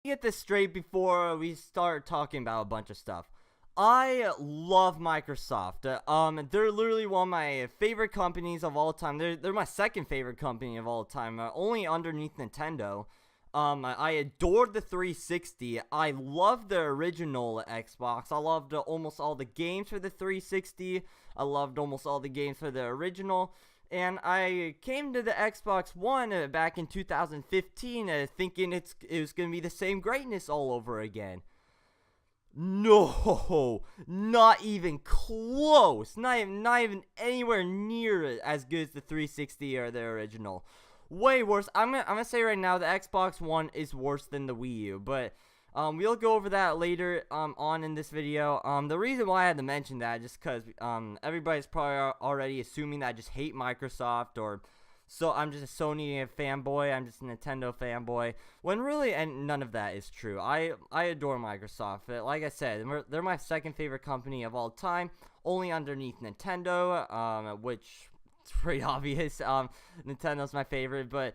Get this straight before we start talking about a bunch of stuff. I love Microsoft. They're literally one of my favorite companies of all time. They're my second favorite company of all time, only underneath Nintendo. I adored the 360. I loved the original Xbox. I loved almost all the games for the 360. I loved almost all the games for the original. And I came to the Xbox One back in 2015 thinking it was going to be the same greatness all over again. No, not even close. Not even anywhere near as good as the 360 or the original. Way worse. I'm gonna say right now the Xbox One is worse than the Wii U, but we'll go over that later on in this video. The reason why I had to mention that just because everybody's probably already assuming that I just hate Microsoft, or so I'm just a Sony fanboy, I'm just a Nintendo fanboy, when really and none of that is true. I adore Microsoft. Like I said, they're my second favorite company of all time, only underneath Nintendo, which it's pretty obvious. Nintendo's my favorite, but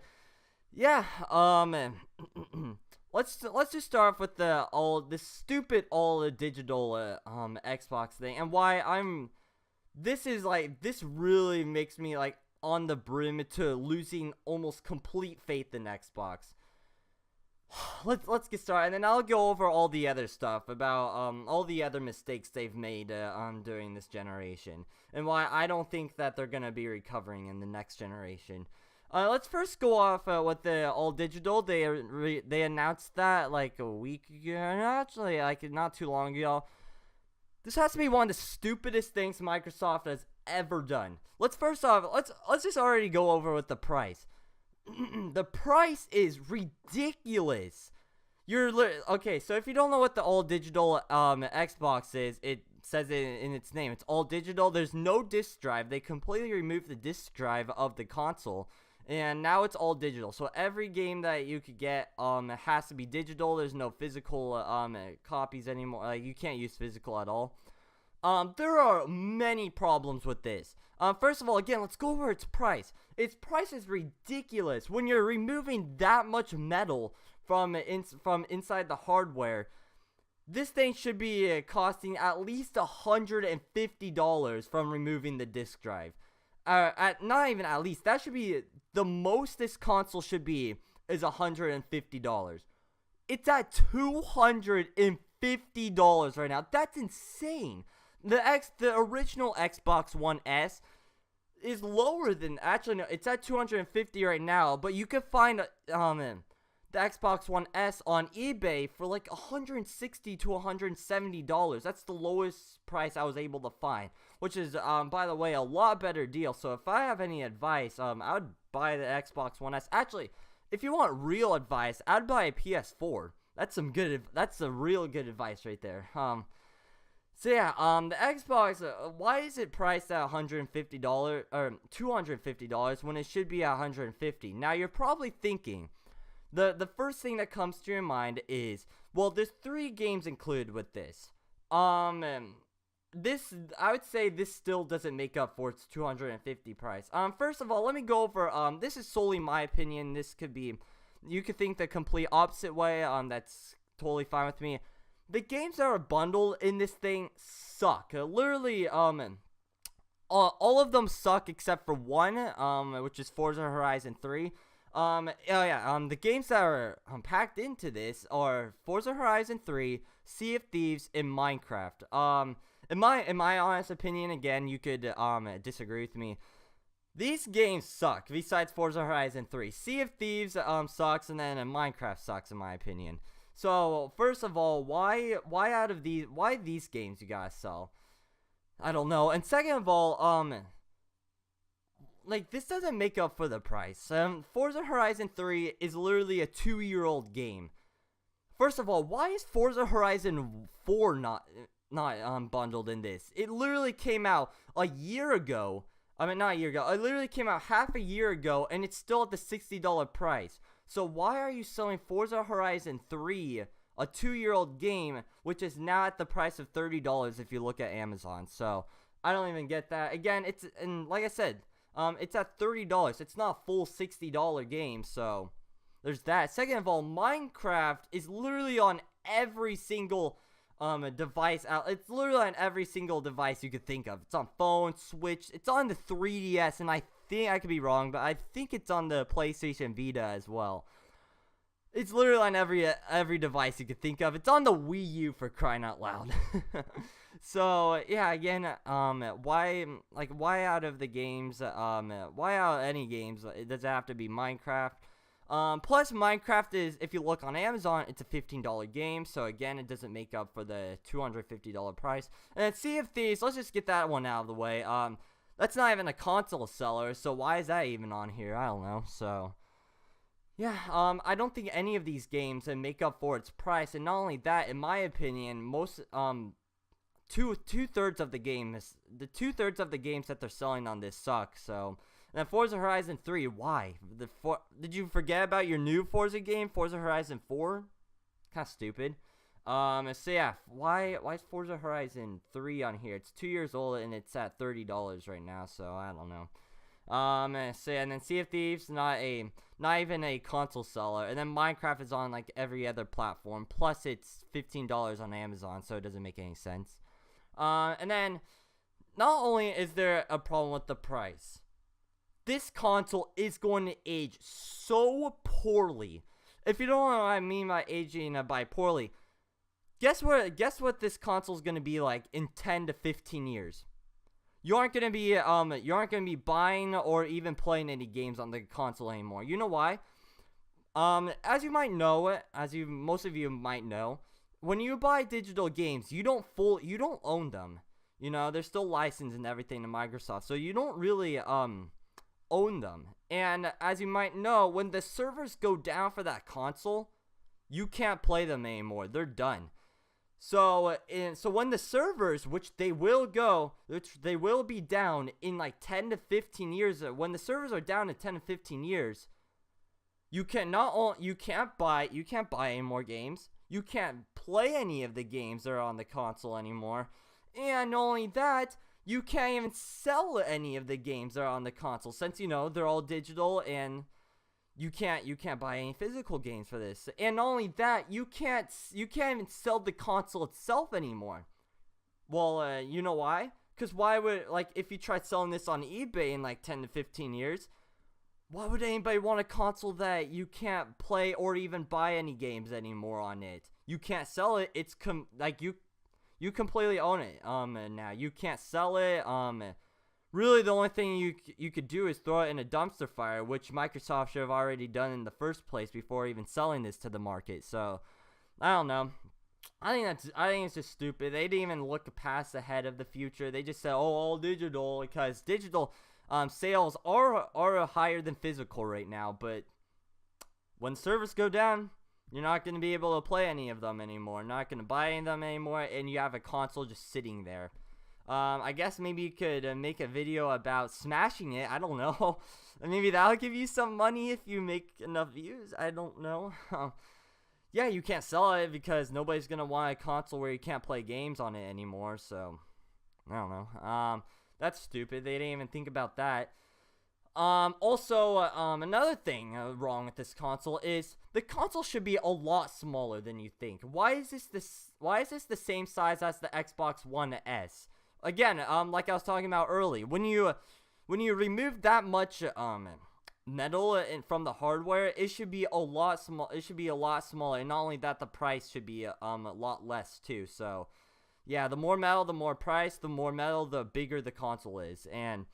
yeah, let's just start off with this stupid all digital Xbox thing, and why this really makes me like on the brim to losing almost complete faith in Xbox. Let's get started, and then I'll go over all the other stuff about all the other mistakes they've made during this generation, and why I don't think that they're gonna be recovering in the next generation. Let's first go off with the all digital. They announced that like a week ago, actually, like not too long ago. This has to be one of the stupidest things Microsoft has ever done. Let's just already go over with the price. The price is ridiculous. Okay, so if you don't know what the all digital Xbox is, it says it in its name. It's all digital. There's no disc drive. They completely removed the disc drive of the console, and now it's all digital. So every game that you could get has to be digital. There's no physical copies anymore. Like, you can't use physical at all. There are many problems with this. First of all, again, let's go over its price. Its price is ridiculous. When you're removing that much metal from inside the hardware, this thing should be costing at least $150 from removing the disc drive. Not even at least. That should be the most this console should be is $150. It's at $250 right now. That's insane. The original Xbox One S is lower than, actually no, it's at $250 right now, but you can find the Xbox One S on eBay for like $160 to $170. That's the lowest price I was able to find, which is by the way a lot better deal. So if I have any advice, I would buy the Xbox One S. Actually, if you want real advice, I'd buy a PS4. That's a real good advice right there. So yeah, the Xbox, why is it priced at $150 or $250 when it should be at $150? Now you're probably thinking, the first thing that comes to your mind is, well, there's 3 games included with this. This, I would say this still doesn't make up for its $250 price. First of all, let me go over, this is solely my opinion. This could be, you could think the complete opposite way. That's totally fine with me. The games that are bundled in this thing suck. Literally, all of them suck except for one, which is Forza Horizon 3. The games that are packed into this are Forza Horizon 3, Sea of Thieves, and Minecraft. In my honest opinion, again, you could disagree with me. These games suck. Besides Forza Horizon 3, Sea of Thieves sucks, and then Minecraft sucks in my opinion. So first of all, why these games you guys sell? I don't know. And second of all, like, this doesn't make up for the price. Forza Horizon 3 is literally a 2-year-old game. First of all, why is Forza Horizon 4 not bundled in this? It literally came out a year ago. I mean, not a year ago. It literally came out half a year ago, and it's still at the $60 price. So why are you selling Forza Horizon 3, a 2-year-old game, which is now at the price of $30 if you look at Amazon? So I don't even get that. Again, and like I said, it's at $30. It's not a full $60 game, so there's that. Second of all, Minecraft is literally on every single device out. It's literally on every single device you could think of. It's on phone, Switch. It's on the 3DS, and I think I could be wrong, but I think it's on the PlayStation Vita as well. It's literally on every device you could think of. It's on the Wii U, for crying out loud. So yeah, again, why out of the games? Why out of any games? It doesn't have to be Minecraft. Plus, Minecraft is, if you look on Amazon, it's a $15 game. So again, it doesn't make up for the $250 price. And Sea of Thieves, let's just get that one out of the way. That's not even a console seller, so why is that even on here? I don't know. So yeah, I don't think any of these games make up for its price. And not only that, in my opinion, most two-thirds of the games of the games that they're selling on this suck. So, and then Forza Horizon 3, why? Did you forget about your new Forza game, Forza Horizon 4? Kind of stupid. So yeah, why is Forza Horizon 3 on here? It's 2 years old and it's at $30 right now, so I don't know. So yeah, and then Sea of Thieves, not even a console seller, and then Minecraft is on like every other platform. Plus, it's $15 on Amazon, so it doesn't make any sense. And then, not only is there a problem with the price, this console is going to age so poorly. If you don't know what I mean by aging by poorly, guess what this console is going to be like in 10 to 15 years. You aren't going to be buying or even playing any games on the console anymore. You know why? As you might know, most of you might know, when you buy digital games, you don't own them. You know, they're still licensed and everything to Microsoft, so you don't really own them. And as you might know, when the servers go down for that console, you can't play them anymore. They're done. So when the servers, which they will be down in like 10 to 15 years. When the servers are down in 10 to 15 years, you can't buy any more games. You can't play any of the games that are on the console anymore. And not only that, you can't even sell any of the games that are on the console, since they're all digital, and you can't buy any physical games for this. And not only that, you can't even sell the console itself anymore. Well, you know why? Because why would, if you try selling this on eBay in like 10 to 15 years, why would anybody want a console that you can't play or even buy any games anymore on it? You can't sell it. It's you completely own it. Now you can't sell it. Really, the only thing you could do is throw it in a dumpster fire, which Microsoft should have already done in the first place before even selling this to the market. So, I don't know. I think it's just stupid. They didn't even look past ahead of the future. They just said, "Oh, all digital," because digital sales are higher than physical right now. But when servers go down, you're not going to be able to play any of them anymore. Not going to buy any of them anymore, and you have a console just sitting there. I guess maybe you could make a video about smashing it. I don't know. Maybe that'll give you some money if you make enough views. I don't know. Yeah, you can't sell it because nobody's going to want a console where you can't play games on it anymore. So, I don't know. That's stupid. They didn't even think about that. Also, another thing wrong with this console is the console should be a lot smaller than you think. Why is this the same size as the Xbox One S? Again, like I was talking about earlier, when you remove that much metal from the hardware, it should be a lot small. It should be a lot smaller, and not only that, the price should be a lot less too. So, yeah, the more metal, the more price. The more metal, the bigger the console is, and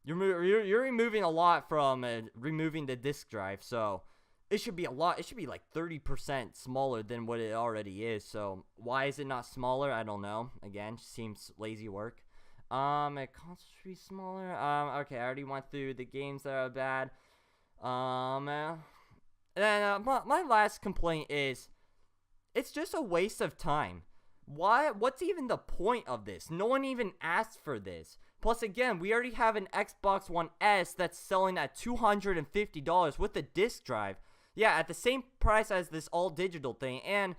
you're removing a lot from removing the disk drive. So, it should be a lot. It should be like 30% smaller than what it already is. So why is it not smaller? I don't know. Again, seems lazy work. Console should be smaller. Okay, I already went through the games that are bad. And then my last complaint is, it's just a waste of time. Why? What's even the point of this? No one even asked for this. Plus, again, we already have an Xbox One S that's selling at $250 with a disc drive. Yeah, at the same price as this all-digital thing, and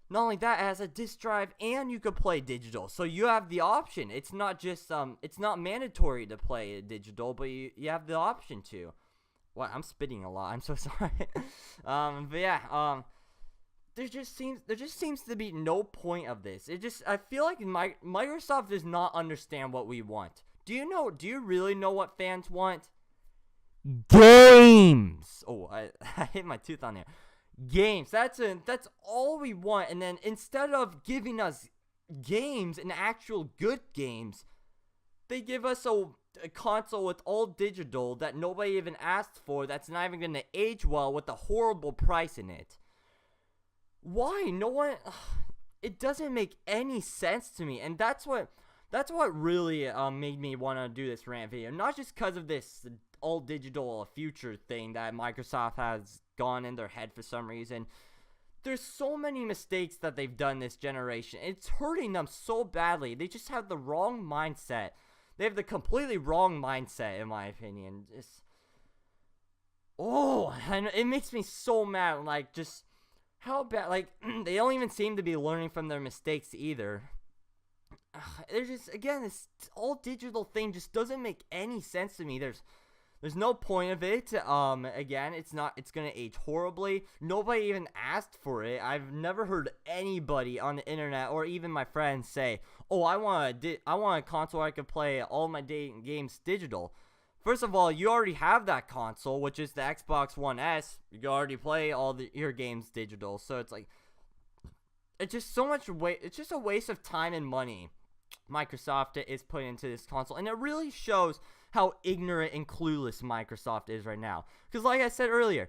not only that, it has a disc drive, and you could play digital, so you have the option. It's not just, it's not mandatory to play digital, but you have the option to. What? I'm spitting a lot. I'm so sorry. But yeah. There just seems to be no point of this. I feel like Microsoft does not understand what we want. Do you really know what fans want? Games. Oh, I hit my tooth on there. Games. That's all we want. And then instead of giving us games and actual good games, they give us a console with all digital that nobody even asked for. That's not even gonna age well with a horrible price in it. Why? No one. It doesn't make any sense to me, and that's what really made me want to do this rant video. Not just because of this all digital future thing that Microsoft has gone in their head for some reason. There's so many mistakes that they've done this generation. It's hurting them so badly. They just have the wrong mindset. They have the completely wrong mindset, in my opinion. And it makes me so mad. Like, just how bad, like, they don't even seem to be learning from their mistakes either. There's just, again, this all digital thing just doesn't make any sense to me. There's no point of it. Again, it's gonna age horribly. Nobody even asked for it. I've never heard anybody on the internet or even my friends say, "Oh, I want a console where I can play all my games digital." First of all, you already have that console, which is the Xbox One S. You can already play all your games digital. So it's like, it's just so much it's just a waste of time and money Microsoft is putting into this console, and it really shows how ignorant and clueless Microsoft is right now. Because like I said earlier,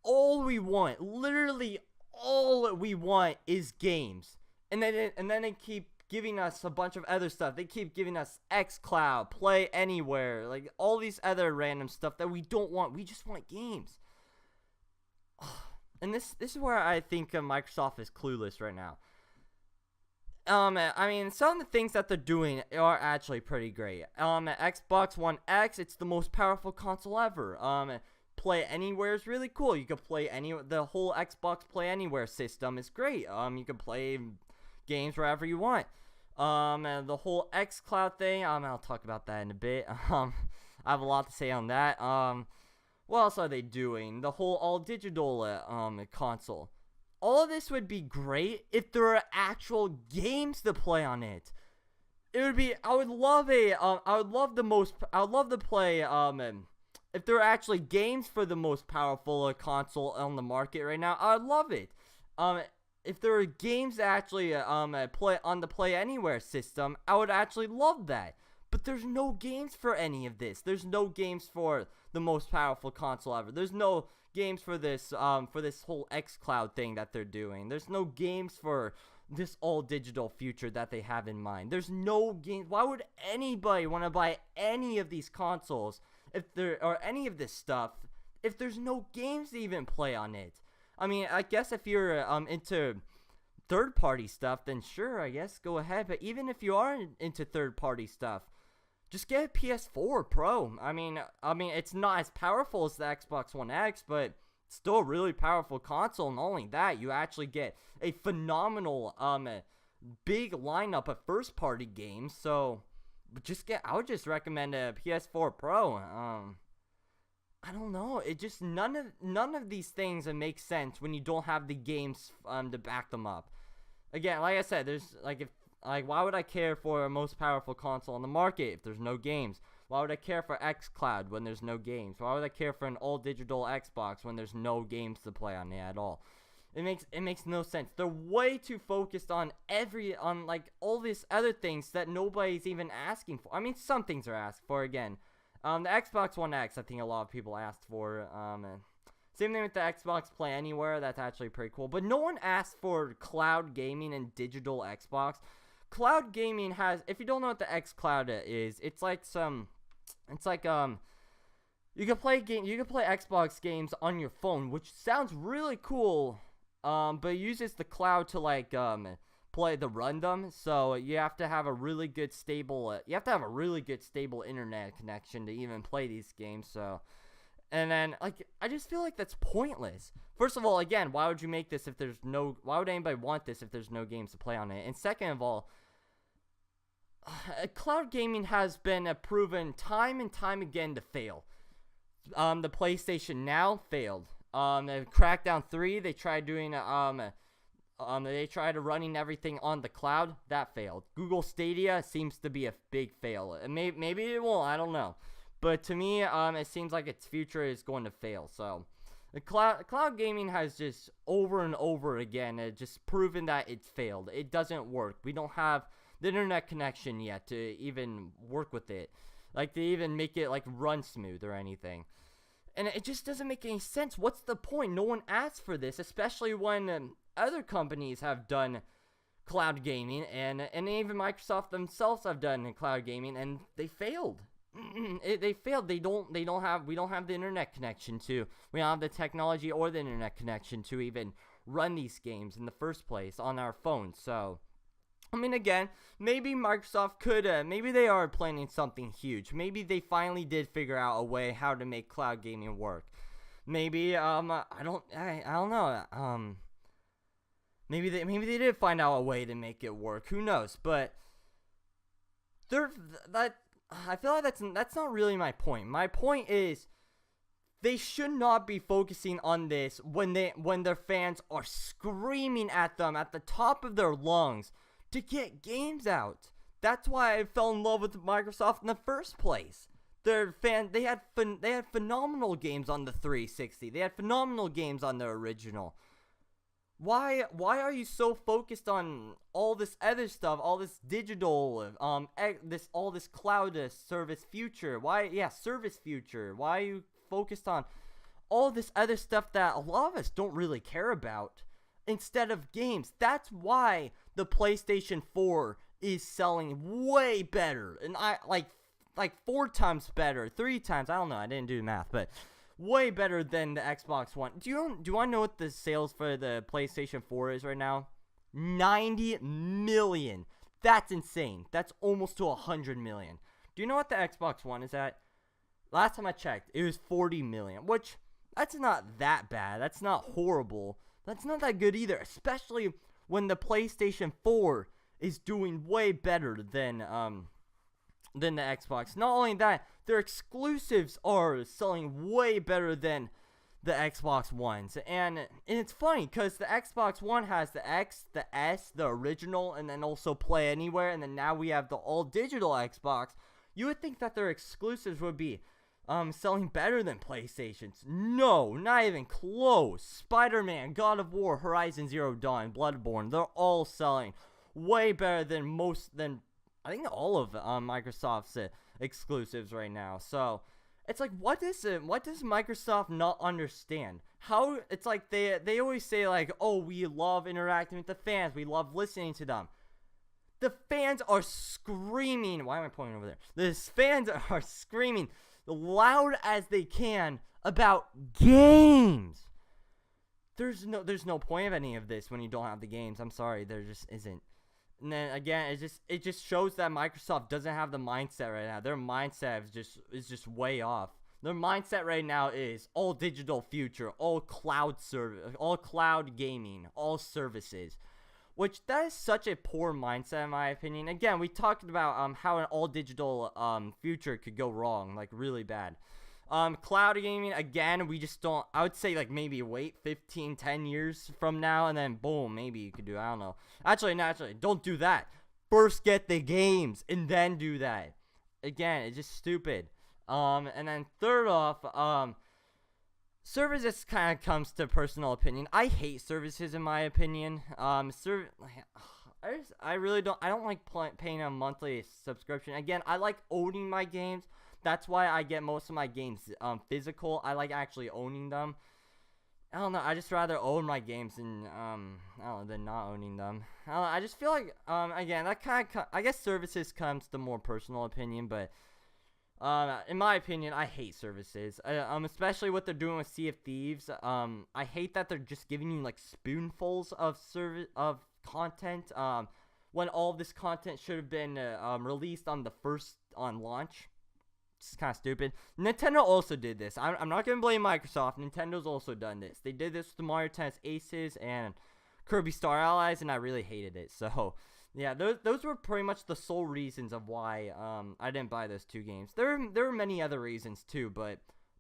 literally all we want is games, and then they keep giving us a bunch of other stuff. They keep giving us xCloud, Play Anywhere, like all these other random stuff that we don't want. We just want games. And this is where I think Microsoft is clueless right now. I mean, some of the things that they're doing are actually pretty great. Xbox One X, it's the most powerful console ever. Play Anywhere is really cool. You can play the whole Xbox Play Anywhere system is great. You can play games wherever you want. And the whole xCloud thing, I'll talk about that in a bit. I have a lot to say on that. What else are they doing? The whole all digital console. All of this would be great if there are actual games to play on it. It would be. I would love to play. If there are actually games for the most powerful console on the market right now, I'd love it. If there are games that actually play on the Play Anywhere system, I would actually love that. But there's no games for any of this. There's no games for the most powerful console ever. There's no games for this whole xCloud thing that they're doing. There's no games for this all digital future that they have in mind. There's no games. Why would anybody want to buy any of these consoles or any of this stuff if there's no games to even play on it? I mean, I guess if you're into third-party stuff, then sure, I guess go ahead. But even if you are into third-party stuff, just get a PS4 Pro. I mean, it's not as powerful as the Xbox One X, but it's still a really powerful console. Not only that, you actually get a phenomenal big lineup of first-party games. So, I would just recommend a PS4 Pro. I don't know. It just none of these things make sense when you don't have the games to back them up. Again, like I said, there's why would I care for a most powerful console on the market if there's no games? Why would I care for xCloud when there's no games? Why would I care for an all digital Xbox when there's no games to play on it at all? It makes no sense. They're way too focused on all these other things that nobody's even asking for. I mean, some things are asked for. Again, the Xbox One X, I think a lot of people asked for. Same thing with the Xbox Play Anywhere. That's actually pretty cool. But no one asked for cloud gaming and digital Xbox. Cloud gaming has, if you don't know what the xCloud is, you can play Xbox games on your phone, which sounds really cool. But it uses the cloud to run them. So you have to have a really good stable internet connection to even play these games. So, and then I just feel like that's pointless. First of all, again, why would you make this if there's no? Why would anybody want this if there's no games to play on it? And second of all, cloud gaming has been proven time and time again to fail. The PlayStation Now failed. Crackdown 3, they tried doing they tried running everything on the cloud. That failed. Google Stadia seems to be a big fail. And maybe it won't. I don't know. But to me, it seems like its future is going to fail. So the cloud gaming has just over and over again just proven that it's failed. It doesn't work. We don't have the internet connection yet to even work with it, like to even make it like run smooth or anything. And it just doesn't make any sense. What's the point? No one asked for this, especially when other companies have done cloud gaming, and even Microsoft themselves have done cloud gaming, and they failed. They failed. We don't have the internet connection we don't have the technology or the internet connection to even run these games in the first place on our phones. So, I mean, again, maybe Microsoft could, maybe they are planning something huge. Maybe they finally did figure out a way how to make cloud gaming work. Maybe, I don't know. Maybe they did find out a way to make it work. Who knows? But I feel like that's not really my point. My point is, they should not be focusing on this when their fans are screaming at them at the top of their lungs to get games out. That's why I fell in love with Microsoft in the first place. They had phenomenal games on the 360. They had phenomenal games on the original. Why are you so focused on all this other stuff, all this digital, all this cloud service future? Service future. Why are you focused on all this other stuff that a lot of us don't really care about instead of games? That's why the PlayStation 4 is selling way better, and I like 4 times better, 3 times. I don't know. I didn't do math, but way better than the Xbox One. Do you want to know what the sales for the PlayStation 4 is right now? 90 million. That's insane. That's almost to 100 million. Do you know what the Xbox One is at? Last time I checked, it was 40 million, which that's not that bad. That's not horrible. That's not that good either, especially when the PlayStation 4 is doing way better than the Xbox. Not only that, their exclusives are selling way better than the Xbox Ones. And it's funny because the Xbox One has the X, the S, the original, and then also Play Anywhere, and then now we have the all-digital Xbox. You would think that their exclusives would be selling better than PlayStation's. No, not even close. Spider-Man, God of War, Horizon Zero Dawn, Bloodborne, they're all selling way better than I think all of Microsoft's exclusives right now. So it's like, what does Microsoft not understand? How it's like they always say like, oh, we love interacting with the fans, we love listening to them. The fans are screaming. Why am I pointing over there? The fans are screaming loud as they can about games. There's no point of any of this when you don't have the games. I'm sorry, there just isn't. And then again, it just shows that Microsoft doesn't have the mindset right now. Their mindset is just way off. Their mindset right now is all digital future, all cloud service, all cloud gaming, all services. Which that is such a poor mindset in my opinion. Again, we talked about how an all digital future could go wrong, like really bad. Cloud gaming, again, we just don't. I would say like maybe wait 10 years from now, and then boom, maybe you could do. I don't know. Actually, don't do that. First get the games and then do that. Again, it's just stupid. And then third off, services kind of comes to personal opinion. I hate services in my opinion. I really don't. I don't like paying a monthly subscription. Again, I like owning my games. That's why I get most of my games physical. I like actually owning them. I don't know. I just rather own my games than than not owning them. I just feel like again, that kind of I guess services comes to more personal opinion, but in my opinion, I hate services. Especially what they're doing with Sea of Thieves. I hate that they're just giving you like spoonfuls of content. When all of this content should have been released on launch. It's kind of stupid. Nintendo also did this. I'm not going to blame Microsoft. Nintendo's also done this. They did this with the Mario Tennis Aces and Kirby Star Allies, and I really hated it. So, yeah, those were pretty much the sole reasons of why I didn't buy those two games. There were many other reasons too, but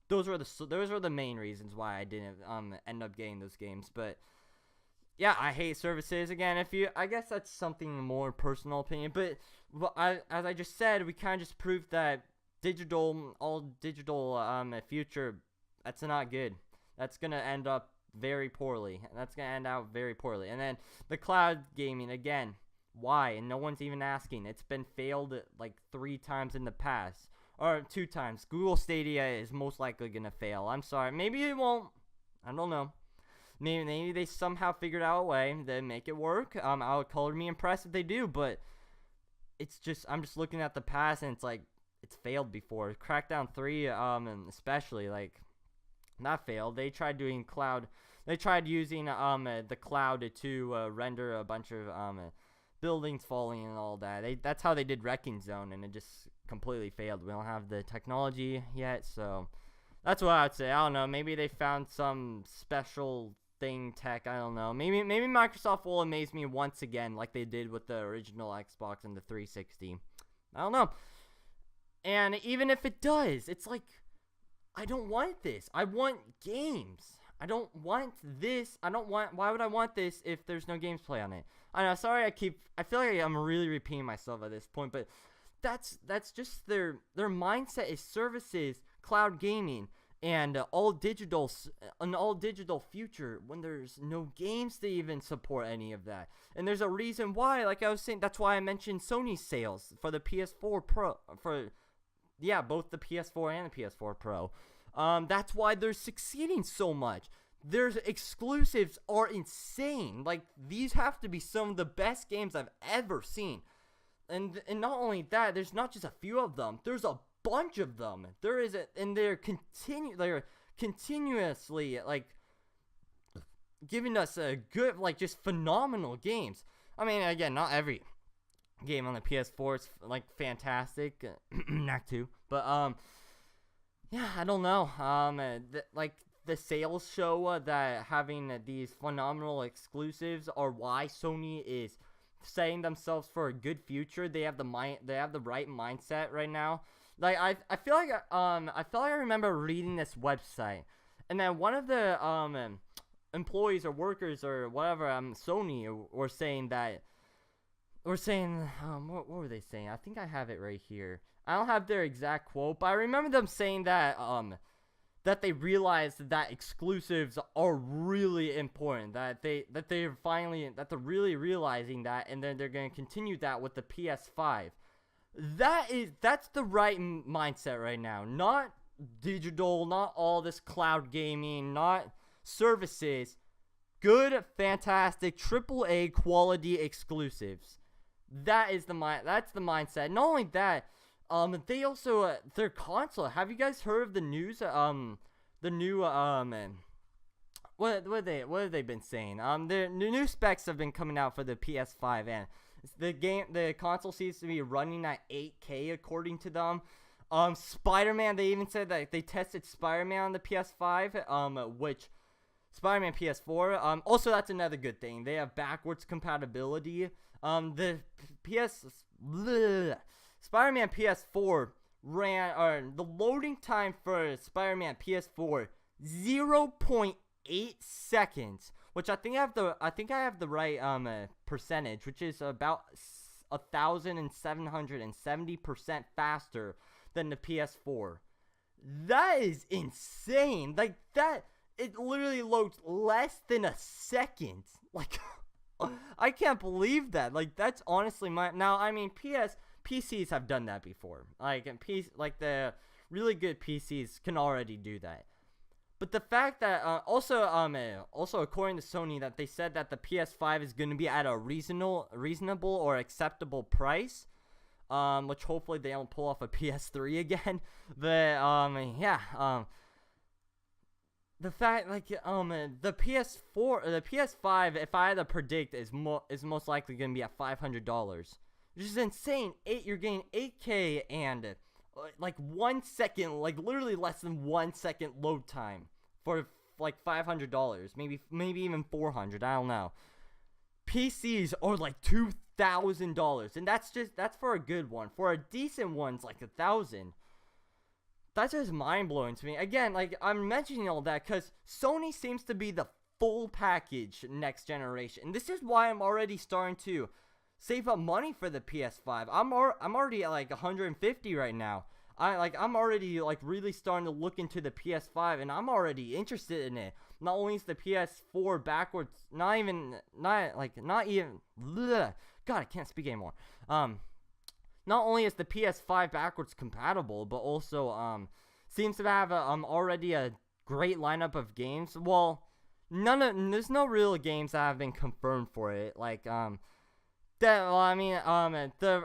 those were the main reasons why I didn't end up getting those games. But yeah, I hate services. Again, I guess that's something more personal opinion. But as I just said, we kind of just proved that all digital future, that's not good. That's gonna end up very poorly. That's gonna end out very poorly. And then the cloud gaming again. Why? And no one's even asking. It's been failed like 3 times in the past. Or 2 times. Google Stadia is most likely going to fail. I'm sorry. Maybe it won't. I don't know. Maybe they somehow figured out a way to make it work. I would color me impressed if they do. But I'm just looking at the past and it's like, it's failed before. Crackdown 3, and especially, like, not failed. They tried doing cloud. They tried using the cloud to render a bunch of buildings falling and all that. That's how they did Wrecking Zone, and it just completely failed. We don't have the technology yet, so that's what I would say. I don't know. Maybe they found some special thing tech. I don't know. Maybe Microsoft will amaze me once again, like they did with the original Xbox and the 360. I don't know. And even if it does, it's like, I don't want this. I want games. I don't want this. Why would I want this if there's no games play on it? I know, sorry, I feel like I'm really repeating myself at this point, but that's just their mindset is services, cloud gaming, and all digital future when there's no games to even support any of that. And there's a reason why, like I was saying, that's why I mentioned Sony's sales for the PS4 Pro, both the PS4 and the PS4 Pro. That's why they're succeeding so much. Their exclusives are insane. Like, these have to be some of the best games I've ever seen. And not only that, there's not just a few of them. There's a bunch of them. They're continuously like giving us a good, like, just phenomenal games. I mean, again, not every game on the PS4 is like fantastic, not too, but yeah, I don't know. The sales show that having these phenomenal exclusives are why Sony is setting themselves for a good future. They have the right mindset right now. Like I feel like I remember reading this website, and then one of the employees or workers or whatever Sony were saying that. What were they saying? I think I have it right here. I don't have their exact quote, but I remember them saying that that they realized that exclusives are really important. That they're really realizing that, and then they're going to continue that with the PS5. That's the right mindset right now. Not digital, not all this cloud gaming, not services. Good, fantastic, AAA quality exclusives. That's the mindset. Not only that, they also their console. Have you guys heard of the news? The new what have they been saying? The new specs have been coming out for the PS5, and the console seems to be running at 8K according to them. Spider-Man. They even said that they tested Spider-Man on the PS5. Which Spider-Man PS4. Also, that's another good thing. They have backwards compatibility. The Spider-Man PS4 the loading time for Spider-Man PS4 0.8 seconds, which I think I have the right percentage, which is about 1,770% faster than the PS4. That is insane. Like that, it literally loads less than a second. Like. I can't believe that. Like, that's honestly now. I mean, PCs have done that before. Like the really good PCs can already do that. But the fact that also according to Sony, that they said that the PS5 is going to be at a reasonable or acceptable price. Which hopefully they don't pull off a PS3 again. But the fact, like, the PS5, if I had to predict, is most likely gonna be at $500, which is insane. You're getting 8K and like 1 second, like literally less than 1 second load time for like $500, maybe even $400. I don't know. PCs are like $2,000, and that's for a good one. For a decent one's like $1,000. that's just mind-blowing to me. Again, like, I'm mentioning all that because Sony seems to be the full package next generation. And this is why I'm already starting to save up money for the PS5. I'm already at like 150 right now. I'm already like really starting to look into the PS5, and I'm already interested in it. Not only is the PS4 backwards, not even, bleh, God, I can't speak anymore. Not only is the PS5 backwards compatible, but also seems to have already a great lineup of games. Well, there's no real games that have been confirmed for it. Like I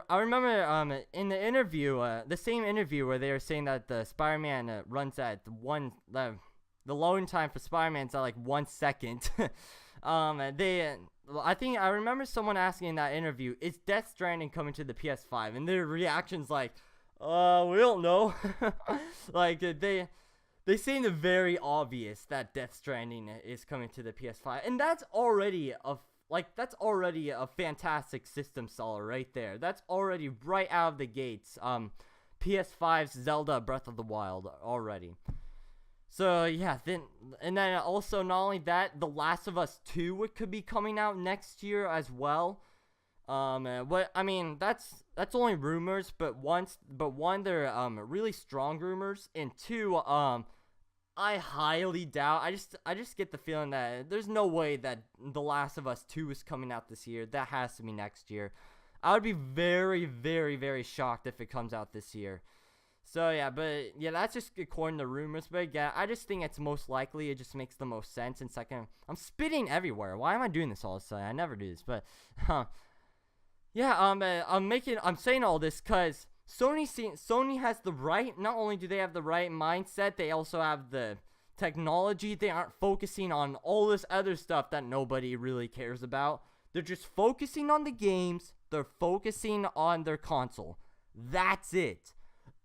remember in the interview, the same interview where they were saying that the Spider-Man runs at the loading time for Spider-Man is at like 1 second. I think I remember someone asking in that interview, "Is Death Stranding coming to the PS5?" And their reaction's like, "We don't know." Like they seem very obvious that Death Stranding is coming to the PS5, and that's already a fantastic system seller right there. That's already right out of the gates. PS5's Zelda Breath of the Wild already. So yeah, then also not only that, The Last of Us 2 could be coming out next year as well. That's only rumors, but one, they're really strong rumors, and two, I highly doubt. I just get the feeling that there's no way that The Last of Us 2 is coming out this year. That has to be next year. I would be very, very, very shocked if it comes out this year. So yeah, but yeah, that's just according to rumors. But yeah, I just think it's most likely. It just makes the most sense. And second, I'm spitting everywhere. Why am I doing this all of a sudden? I never do this, but yeah, I'm saying all this because Sony has the right. Not only do they have the right mindset, they also have the technology. They aren't focusing on all this other stuff that nobody really cares about. They're just focusing on the games. They're focusing on their console. That's it.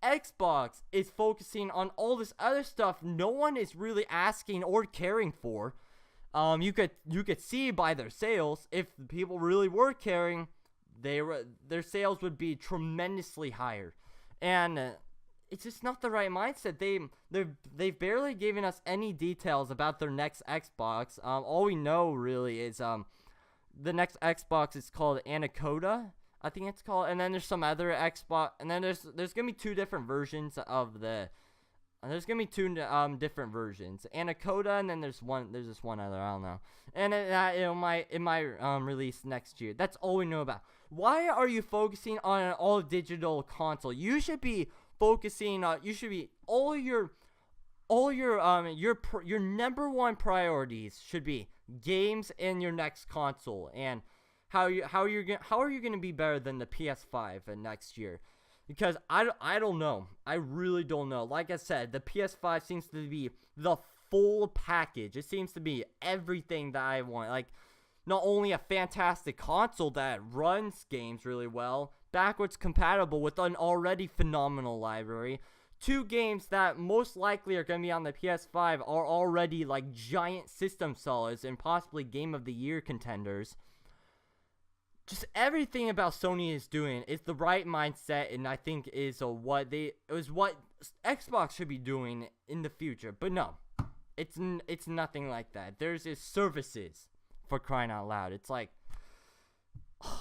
Xbox is focusing on all this other stuff no one is really asking or caring for. You could see by their sales, if people really were caring, their sales would be tremendously higher. And it's just not the right mindset. They've barely given us any details about their next Xbox. All we know really is the next Xbox is called Anaconda, I think it's called, and then there's some other Xbox, and then there's gonna be two different versions of the. There's gonna be two different versions, Anaconda, and then there's this one other, I don't know, and it might release next year. That's all we know about. Why are you focusing on an all digital console? You should be focusing on. You should be all your number one priorities should be games in your next console, and how are you going to be better than the PS5 next year? Because I don't know. I really don't know. Like I said, the PS5 seems to be the full package. It seems to be everything that I want. Like, not only a fantastic console that runs games really well, backwards compatible with an already phenomenal library, two games that most likely are going to be on the PS5 are already like giant system sellers and possibly Game of the Year contenders. Just everything about Sony is doing is the right mindset, and I think is what Xbox should be doing in the future. But no, it's nothing like that. There's services, for crying out loud. It's like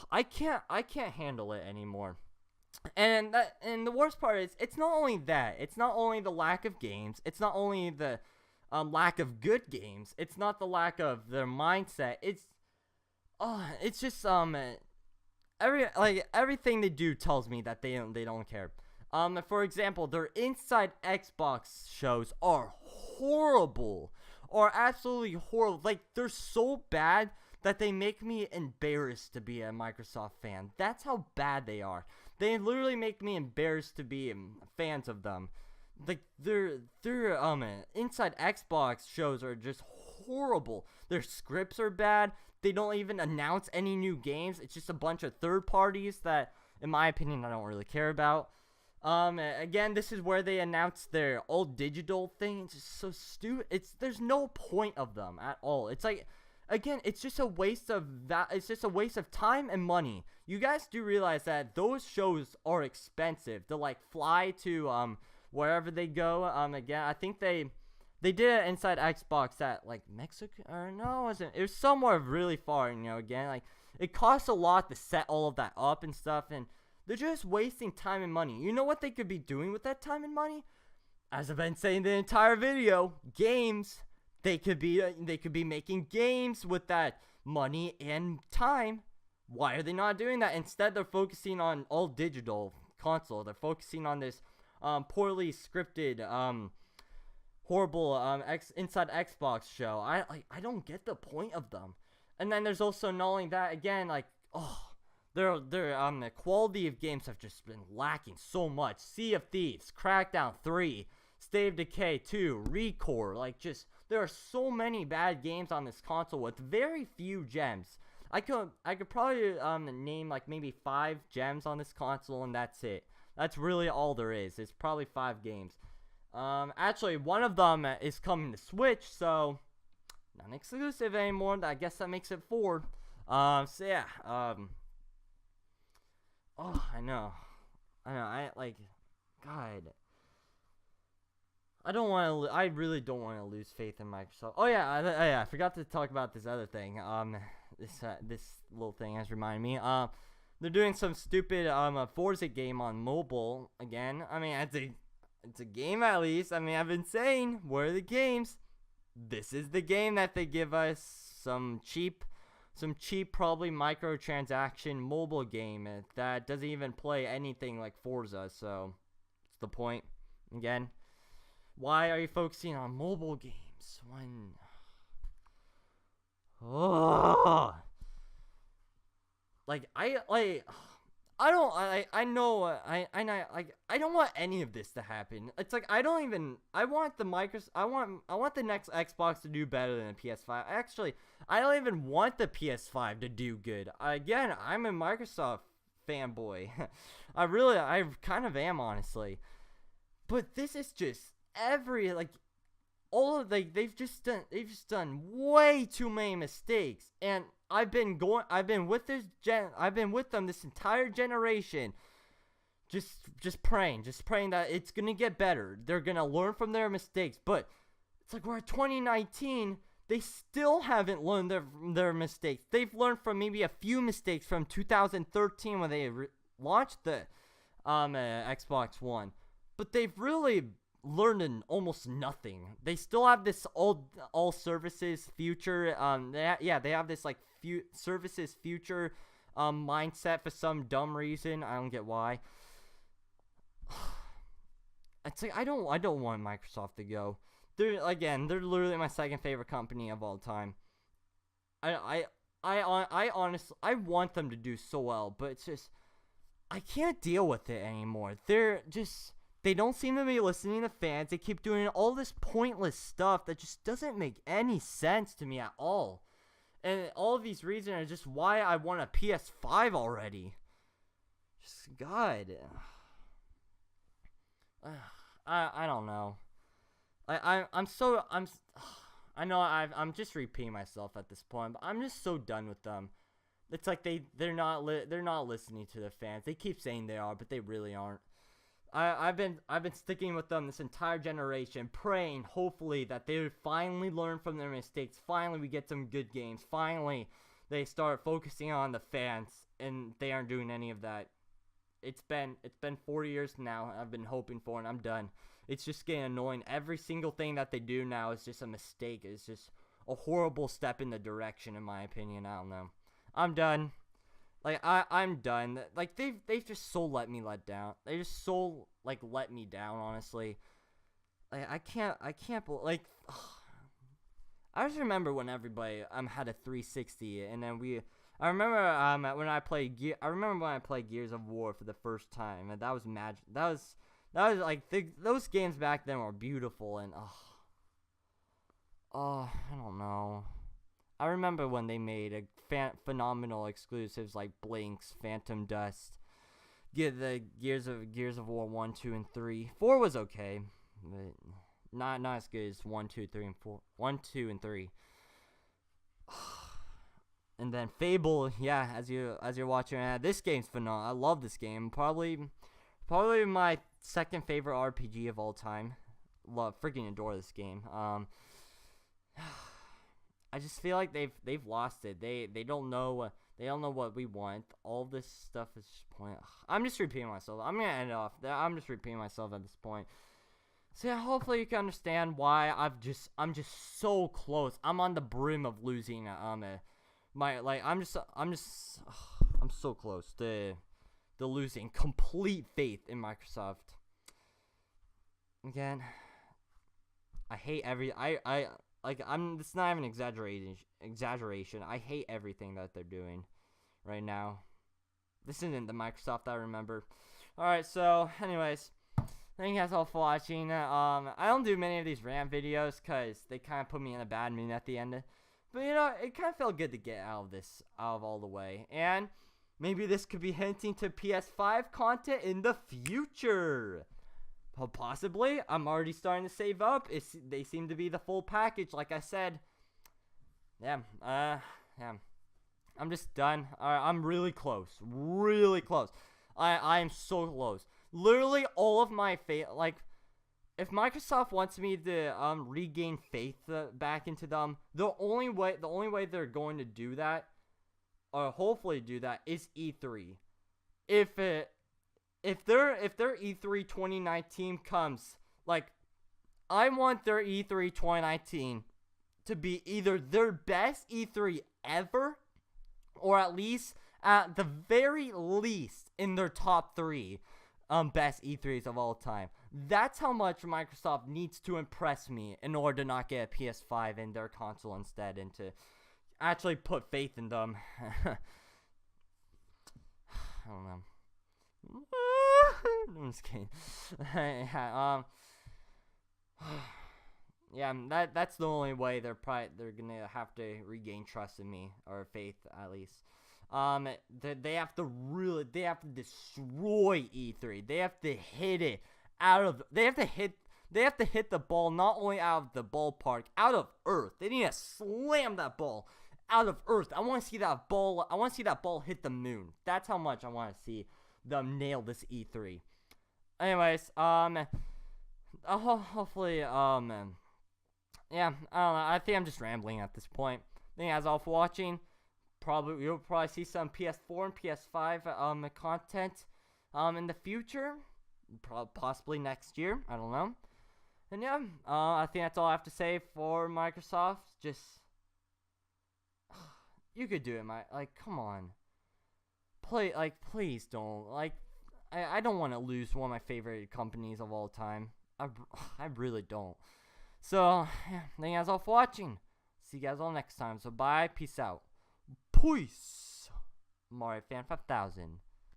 I can't handle it anymore. And the worst part is, it's not only that. It's not only the lack of games. It's not only the lack of good games. It's not the lack of their mindset. It's just everything they do tells me that they don't care. For example, their Inside Xbox shows are horrible, or absolutely horrible. Like, they're so bad that they make me embarrassed to be a Microsoft fan. That's how bad they are. They literally make me embarrassed to be fans of them. Like, their Inside Xbox shows are just horrible. Their scripts are bad. They don't even announce any new games. It's just a bunch of third parties that, in my opinion, I don't really care about. Again, this is where they announce their all digital thing. It's just so stupid. There's no point of them at all. It's like, again, it's just a waste of that. It's just a waste of time and money. You guys do realize that those shows are expensive to like fly to wherever they go. Again, I think they did it inside Xbox at like Mexico, or no, it wasn't. It was somewhere really far. Again, like it costs a lot to set all of that up and stuff, and they're just wasting time and money. You know what they could be doing with that time and money? As I've been saying the entire video, games. They could be making games with that money and time. Why are they not doing that? Instead, they're focusing on all digital console. They're focusing on this poorly scripted, horrible inside Xbox show. I don't get the point of them. And then there's also not only that, again, like, the quality of games have just been lacking so much. Sea of Thieves, Crackdown 3, State of Decay 2, Recore, like just there are so many bad games on this console with very few gems. I could probably name like maybe 5 gems on this console, and that's it. That's really all there is. It's probably 5 games. Actually, one of them is coming to Switch, so not exclusive anymore. I guess that makes it 4. So yeah. Oh, I know. I like, God. I really don't want to lose faith in Microsoft. Oh yeah, I forgot to talk about this other thing. This little thing has reminded me. They're doing some stupid Forza game on mobile again. I mean, it's a game at least. I mean, I've been saying, where are the games? This is the game that they give us. Some cheap, probably microtransaction mobile game that doesn't even play anything like Forza. So, it's the point. Again, why are you focusing on mobile games when? Oh, like I don't want any of this to happen. It's like I want the next Xbox to do better than the PS5. Actually, I don't even want the PS5 to do good. Again, I'm a Microsoft fanboy. I kind of am, honestly. But this is just they've just done way too many mistakes, and I've been with them this entire generation, just praying that it's gonna get better. They're gonna learn from their mistakes, but it's like we're at 2019. They still haven't learned their mistakes. They've learned from maybe a few mistakes from 2013 when they launched the Xbox One, but they've really learned in almost nothing. They still have this all services future. They have this like services future mindset for some dumb reason. I don't get why. It's like I don't want Microsoft to go. They're literally my second favorite company of all time. I honestly want them to do so well, but it's just I can't deal with it anymore. They don't seem to be listening to fans. They keep doing all this pointless stuff that just doesn't make any sense to me at all. And all of these reasons are just why I want a PS5 already. Just God. I don't know. I'm just repeating myself at this point, but I'm just so done with them. It's like they're not listening to the fans. They keep saying they are, but they really aren't. I've been sticking with them this entire generation, praying hopefully that they would finally learn from their mistakes. Finally, we get some good games. Finally, they start focusing on the fans, and they aren't doing any of that. It's been 4 years now. I've been hoping for, and I'm done. It's just getting annoying. Every single thing that they do now is just a mistake. It's just a horrible step in the direction, in my opinion. I don't know. I'm done. Like I'm done. Like they've just so let me down. They just so like let me down, honestly. Like I can't like I just remember when everybody had a 360, and then I remember when I played Gears of War for the first time, and that was magic. That was like those games back then were beautiful, and I don't know. I remember when they made phenomenal exclusives like Blinks, Phantom Dust, the Gears of War 1, 2, and 3. 4 was okay, but not as good as 1, 2, 3, and 4. 1, 2, and 3. And then Fable, yeah, as you're watching, this game's phenomenal. I love this game. Probably Probably my second favorite RPG of all time. Freaking adore this game. I just feel like they've lost it. They don't know what we want. All this stuff is just point. I'm just repeating myself. I'm gonna end it off. I'm just repeating myself at this point. So yeah, hopefully you can understand why I'm just so close. I'm on the brim of losing I'm so close to losing complete faith in Microsoft. Again, I hate it's not even exaggeration. I hate everything that they're doing right now. This isn't the Microsoft I remember. Alright, so anyways, thank you guys all for watching. I don't do many of these rant videos because they kind of put me in a bad mood at the end. But you know, it kind of felt good to get out of all the way. And maybe this could be hinting to PS5 content in the future. Well, possibly. I'm already starting to save up. They seem to be the full package, like I said. Yeah. I'm just done. I'm really close. Really close. I am so close. Literally all of my faith, like, if Microsoft wants me to regain faith back into them, the only way they're going to do that, or hopefully do that, is E3. If their E3 2019 comes, like, I want their E3 2019 to be either their best E3 ever, or at the very least in their top 3 best E3s of all time. That's how much Microsoft needs to impress me in order to not get a PS5 in their console instead, and to actually put faith in them. I don't know. I'm just kidding. Yeah, that's the only way they're gonna have to regain trust in me, or faith at least. They have to destroy E3. They have to hit it they have to hit the ball not only out of the ballpark, out of Earth. They need to slam that ball out of Earth. I want to see that ball hit the moon. That's how much I want to see them nail this E3. Anyways, hopefully, yeah, I don't know. I think I'm just rambling at this point. Thank you guys all for watching. You'll probably see some PS4 and PS5 content in the future, possibly next year. I don't know. And yeah, I think that's all I have to say for Microsoft. Just you could do it, come on. Please don't. I don't want to lose one of my favorite companies of all time. I really don't. So, yeah, thank you guys all for watching. See you guys all next time. So, bye. Peace out. Peace. Mario Fan 5000.